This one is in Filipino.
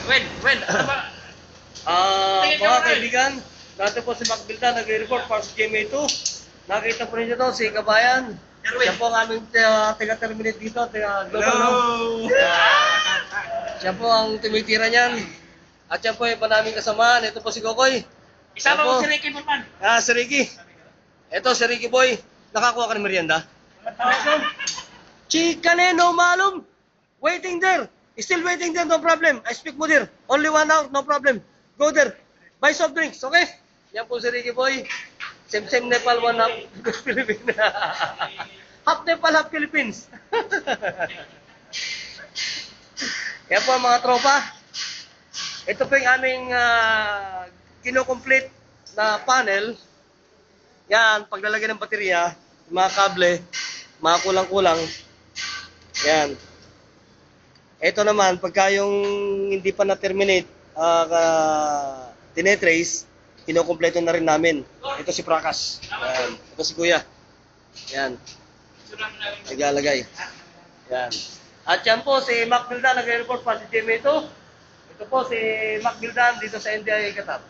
Ano ba? Mga kaibigan, dati po si Mac Bilda nagre-report para sa GMA2. Nakita po ninyo to, si Kabayan. Siya po ang aming taga-terminate dito, taga-global. Hello! Siya po ang tumitira niyan. At siya po yung panaming kasamaan. Ito po si Kokoy. Isama Siya mo po. si Ricky Burman. Si Ricky. Ito si Ricky Boy. Nakakuha ka ng merienda? Chikane no malum. Waiting there. Still waiting there, no problem. I speak mo there. Only 1 hour, no problem. Go there. Buy soft drinks, okay? Yan po si Ricky Boy. Same Nepal, 1 half Philippines. Half Nepal, half Philippines. Yan po mga tropa. Ito po yung aming kino-complete na panel. Yan, paglalagay ng baterya, mga kable, mga kulang-kulang. Yan. Ito naman, pagka yung hindi pa na-terminate, tinetrace, kinokompleto na rin namin. Ito si Prakas. Yan. Ito si Kuya. Yan. Naglalagay. Yan. At yan po si Mac Bildan, nag-report pa si GMA2. Ito po si Mac Bildan dito sa NDI Qatar.